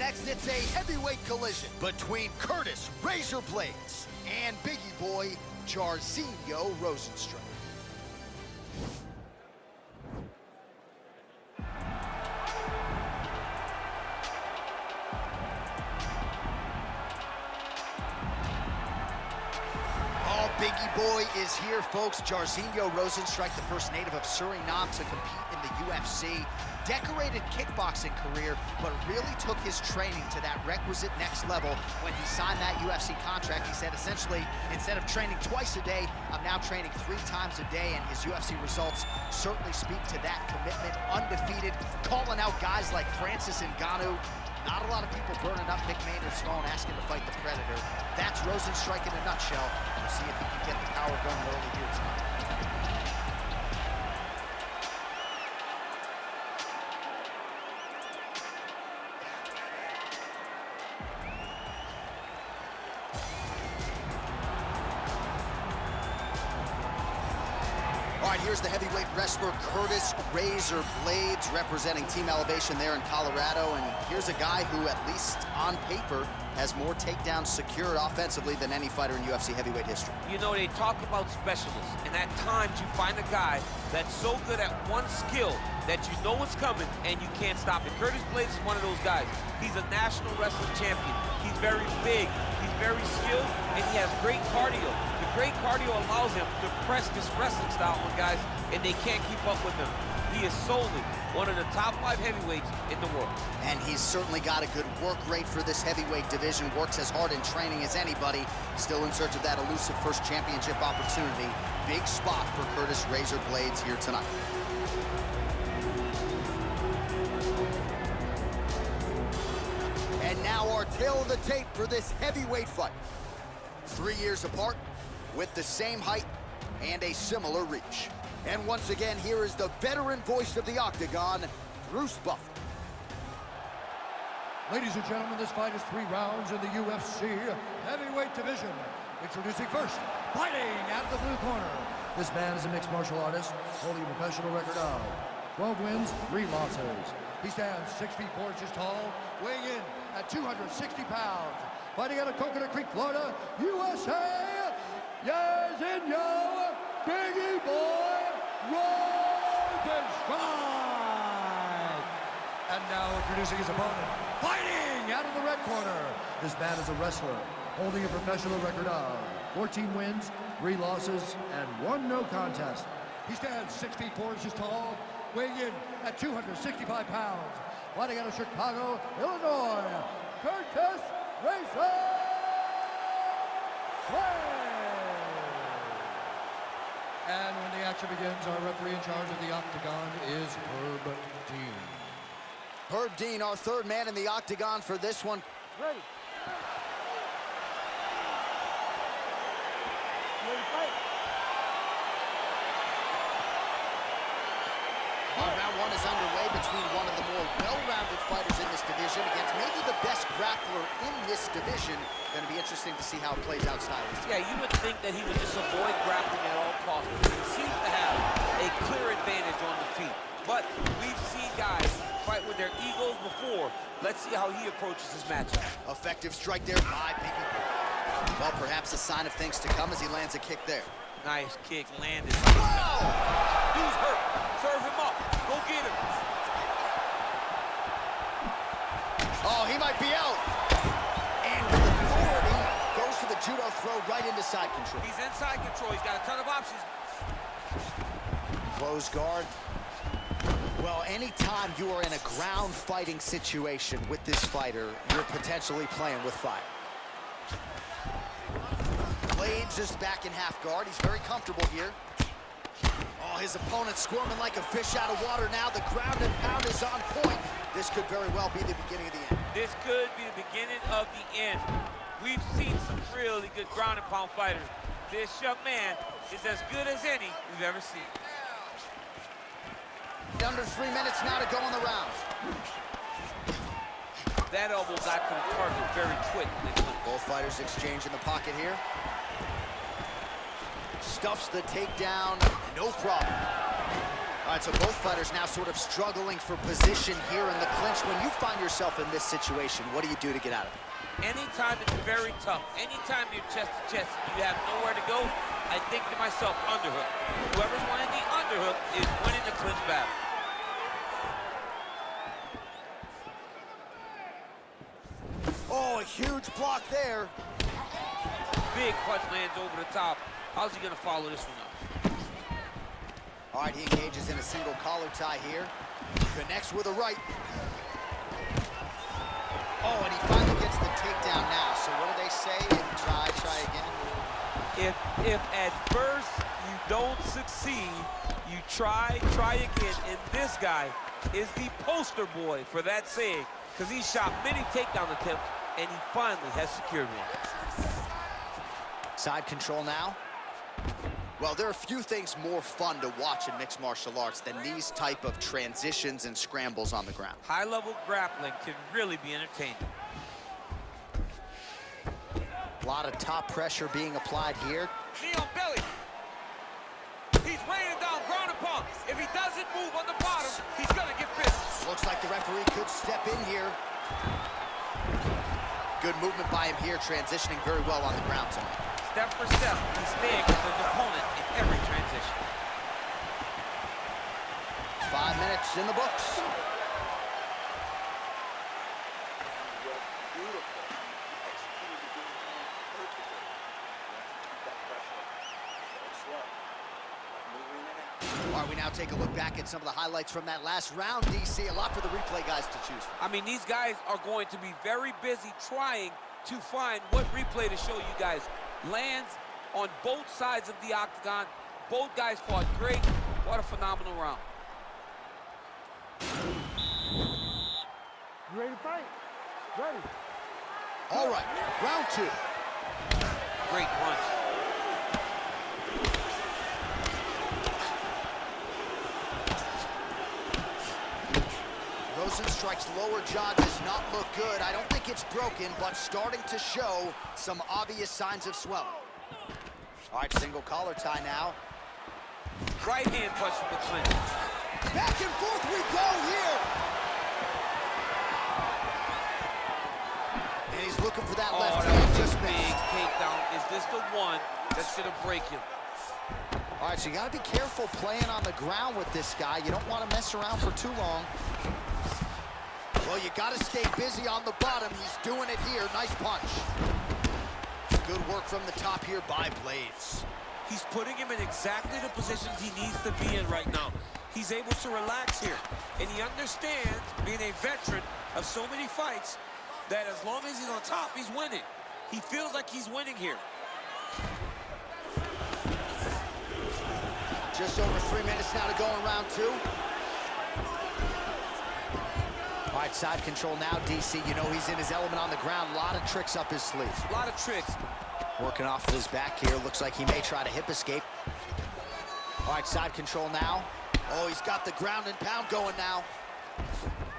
next, it's a heavyweight collision between Curtis Razor Blaydes and Biggie Boy Jairzinho Rozenstruik. Biggie Boy is here, folks. Jairzinho Rozenstruik, the first native of Suriname to compete in the UFC. Decorated kickboxing career, but really took his training to that requisite next level when he signed that UFC contract. He said, essentially, instead of training twice a day, I'm now training 3 times a day, and his UFC results certainly speak to that commitment. Undefeated, calling out guys like Francis Ngannou. Not a lot of people burning up Nick Maynard's phone asking to fight the Predator. That's Rozenstruik in a nutshell. We'll see if he can get the power going early here tonight. All right, here's the heavyweight wrestler Curtis Razor Blaydes representing Team Elevation there in Colorado. And here's a guy who, at least on paper, has more takedowns secured offensively than any fighter in UFC heavyweight history. You know, they talk about specialists, and at times you find a guy that's so good at one skill that you know it's coming and you can't stop it. Curtis Blaydes is one of those guys. He's a national wrestling champion. He's very big, he's very skilled, and he has great cardio. The great cardio allows him to press this wrestling style on guys, and they can't keep up with him. He is solely one of the top 5 heavyweights in the world. And he's certainly got a good work rate for this heavyweight division, works as hard in training as anybody, still in search of that elusive first championship opportunity. Big spot for Curtis Razor Blaydes here tonight. And now our tale of the tape for this heavyweight fight. 3 years apart, with the same height and a similar reach. And once again, here is the veteran voice of the Octagon, Bruce Buffer. Ladies and gentlemen, this fight is 3 rounds in the UFC heavyweight division. Introducing first, fighting out of the blue corner. This man is a mixed martial artist, holding a professional record of 12 wins, 3 losses. He stands 6 feet 4 inches tall, weighing in at 260 pounds. Fighting out of Coconut Creek, Florida, USA, Jairzinho Biggie Boy Rozenstruik. And now introducing his opponent, fighting out of the red corner. This man is a wrestler, holding a professional record of 14 wins, 3 losses, and 1 no contest. He stands 6 feet 4 inches tall, weighing in at 265 pounds. Fighting out of Chicago, Illinois, Curtis Razor Blaydes. And when the action begins, our referee in charge of the Octagon is Herb Dean. Herb Dean, our 3rd man in the Octagon for this one. Ready. Round 1 is underway between one of the more well-rounded fighters in this division against maybe the best grappler in this division. Going to be interesting to see how it plays out stylistically. Yeah, you would think that he would just avoid grappling at all costs. He seems to have a clear advantage on the feet. But we've seen guys fight with their egos before. Let's see how he approaches this matchup. Effective strike there by Biggie Boy. Well, perhaps a sign of things to come as he lands a kick there. Nice kick landed. Whoa! He's hurt. Serve him up. Go get him. Oh, he might be out. And with authority, goes to the judo throw right into side control. He's inside control. He's got a ton of options. Close guard. Well, anytime you are in a ground fighting situation with this fighter, you're potentially playing with fire. Blaydes is back in half guard. He's very comfortable here. Oh, his opponent squirming like a fish out of water now. The ground and pound is on point. This could very well be the beginning of the end. This could be the beginning of the end. We've seen some really good ground and pound fighters. This young man is as good as any we've ever seen. Under 3 minutes now to go in the round. That elbow got to the target very quick. Both fighters exchange in the pocket here. Stuffs the takedown, no problem. All right, so both fighters now sort of struggling for position here in the clinch. When you find yourself in this situation, what do you do to get out of it? Anytime it's very tough, anytime you're chest to chest, you have nowhere to go, I think to myself, underhook. Whoever's winning the underhook is winning the clinch battle. Oh, a huge block there. Big punch lands over the top. How's he gonna follow this one up? All right, he engages in a single collar tie here. Connects with a right. Oh, and he finally gets the takedown now. So what do they say? Try again. If at first you don't succeed, you try again. And this guy is the poster boy for that saying, because he shot many takedown attempts, and he finally has secured one. Side control now. Well, there are few things more fun to watch in mixed martial arts than these type of transitions and scrambles on the ground. High-level grappling can really be entertaining. A lot of top pressure being applied here. Knee on belly. He's raining down ground and pound. If he doesn't move on the bottom, he's gonna get finished. Looks like the referee could step in here. Good movement by him here, transitioning very well on the ground tonight. Step for step, he's staying with his opponent in every transition. 5 minutes in the books. All right, we now take a look back at some of the highlights from that last round, DC. A lot for the replay guys to choose from. I mean, these guys are going to be very busy trying to find what replay to show you guys. Lands on both sides of the octagon. Both guys fought great. What a phenomenal round. You ready to fight? Ready. All right, round 2. Great punch. Rozenstruik's lower jaw does not look good. I don't think it's broken, but starting to show some obvious signs of swelling. All right, single collar tie now. Right hand punch from the clinch. Back and forth we go here. And he's looking for that left hand, just big missed. takedown. Is this the one that's gonna break him? All right, so you gotta be careful playing on the ground with this guy. You don't want to mess around for too long. Well, you gotta stay busy on the bottom. He's doing it here. Nice punch. Good work from the top here by Blaydes. He's putting him in exactly the positions he needs to be in right now. He's able to relax here. And he understands, being a veteran of so many fights, that as long as he's on top, he's winning. He feels like he's winning here. Just over 3 minutes now to go in round 2. All right, side control now, DC. You know he's in his element on the ground. A lot of tricks up his sleeve. A lot of tricks. Working off of his back here. Looks like he may try to hip escape. All right, side control now. Oh, he's got the ground and pound going now.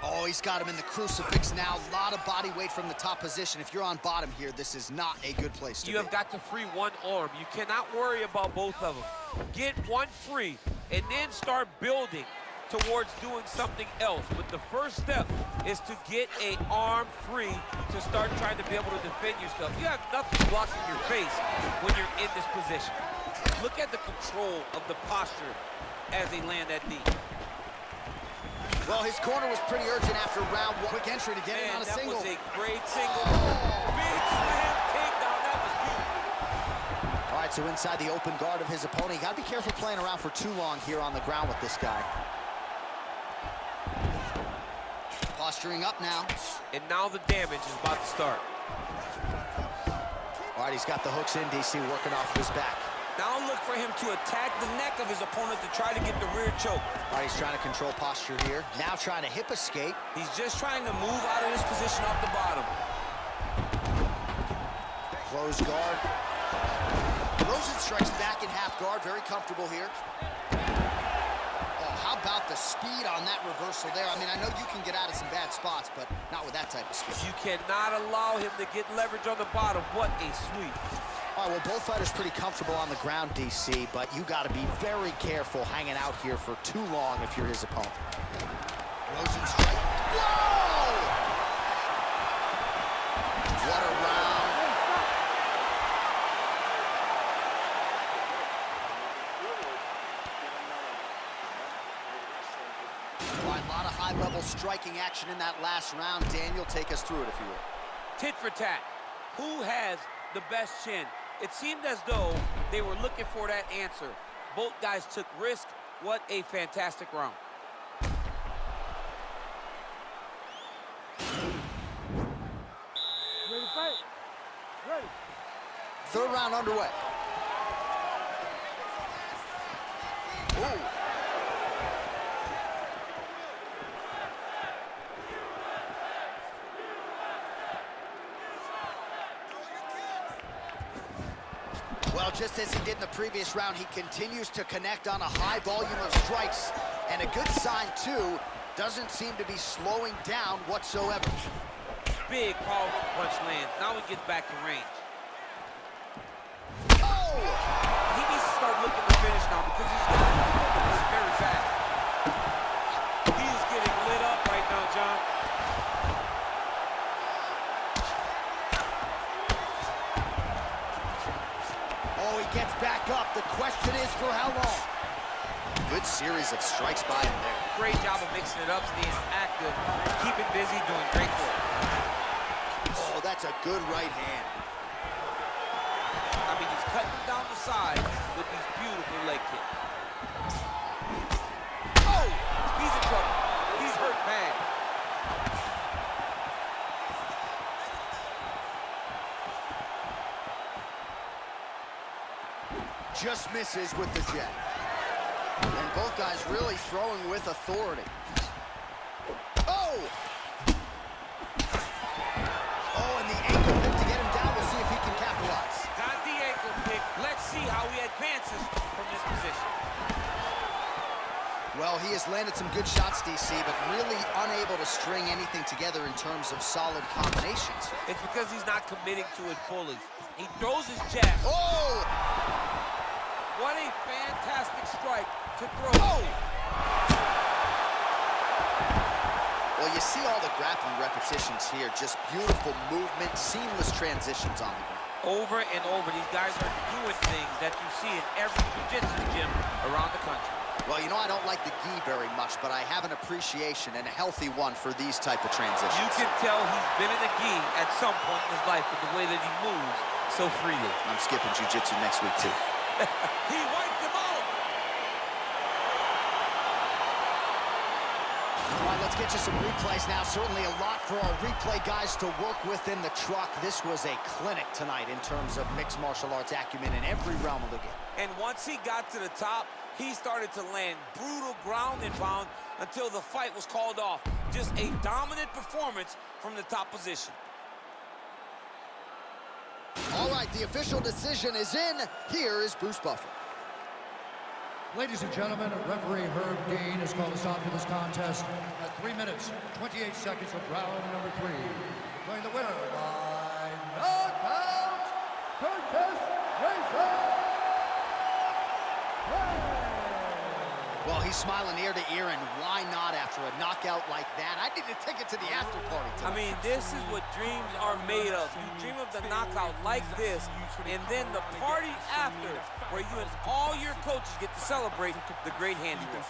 Oh, he's got him in the crucifix now. A lot of body weight from the top position. If you're on bottom here, this is not a good place to be. You have got to free one arm. You cannot worry about both of them. Get one free and then start building towards doing something else. But the first step is to get an arm free to start trying to be able to defend yourself. You have nothing blocking your face when you're in this position. Look at the control of the posture as they land that knee. Well, his corner was pretty urgent after round 1. Quick entry to get in on a single. That was a great single. Big slam takedown. That was beautiful. All right, so inside the open guard of his opponent. You got to be careful playing around for too long here on the ground with this guy. Posturing up now. And now the damage is about to start. All right, he's got the hooks in, DC, working off his back. Now look for him to attack the neck of his opponent to try to get the rear choke. All right, he's trying to control posture here. Now trying to hip escape. He's just trying to move out of this position off the bottom. Close guard. Rozenstruik's back in half guard, very comfortable here. Oh, how about the speed on that reversal there? I mean, I know you can get out of some bad spots, but not with that type of speed. You cannot allow him to get leverage on the bottom. What a sweep. All right, well, both fighters pretty comfortable on the ground, DC, but you got to be very careful hanging out here for too long if you're his opponent. Rozenstruik. Whoa! What a round. All right, a lot of high-level striking action in that last round. Daniel, take us through it, if you will. Tit for tat. Who has the best chin? It seemed as though they were looking for that answer. Both guys took risk. What a fantastic round. Ready to fight? Ready. Third round underway. Ooh. Well, just as he did in the previous round, he continues to connect on a high volume of strikes. And a good sign, too, doesn't seem to be slowing down whatsoever. Big, powerful punch lands. Now he gets back to range. Oh! He needs to start looking to finish now because he's going very fast. He is getting lit up right now, John. Oh, he gets back up. The question is for how long? Good series of strikes by him there. Great job of mixing it up, staying active, keeping busy, doing great work. Oh, that's a good right hand. I mean, he's cutting them down the side with these beautiful leg kicks. Oh, he's in trouble. He's hurt bad. Just misses with the jab. And both guys really throwing with authority. Oh! Oh, and the ankle pick to get him down. We'll see if he can capitalize. Got the ankle pick. Let's see how he advances from this position. Well, he has landed some good shots, DC, but really unable to string anything together in terms of solid combinations. It's because he's not committing to it fully. He throws his jab. Oh! What a fantastic strike to throw. Oh! Well, you see all the grappling repetitions here. Just beautiful movement, seamless transitions on the ground. Over and over, these guys are doing things that you see in every jiu-jitsu gym around the country. Well, you know, I don't like the gi very much, but I have an appreciation, and a healthy one, for these type of transitions. You can tell he's been in the gi at some point in his life with the way that he moves so freely. I'm skipping jiu-jitsu next week, too. He wiped him out. All right, let's get you some replays now. Certainly a lot for our replay guys to work with in the truck. This was a clinic tonight in terms of mixed martial arts acumen in every realm of the game. And once he got to the top, he started to land brutal ground and pound until the fight was called off. Just a dominant performance from the top position. All right, the official decision is in. Here is Bruce Buffer. Ladies and gentlemen, referee Herb Dean has called a stop to this contest at 3 minutes, 28 seconds of round number 3. Declaring the winner by knockout, Curtis Racer. Well, he's smiling ear to ear, and why not after a knockout like that? I need a ticket to the after party tonight. I mean, this is what dreams are made of. You dream of the knockout like this, and then the party after, where you and all your coaches get to celebrate the great handiwork.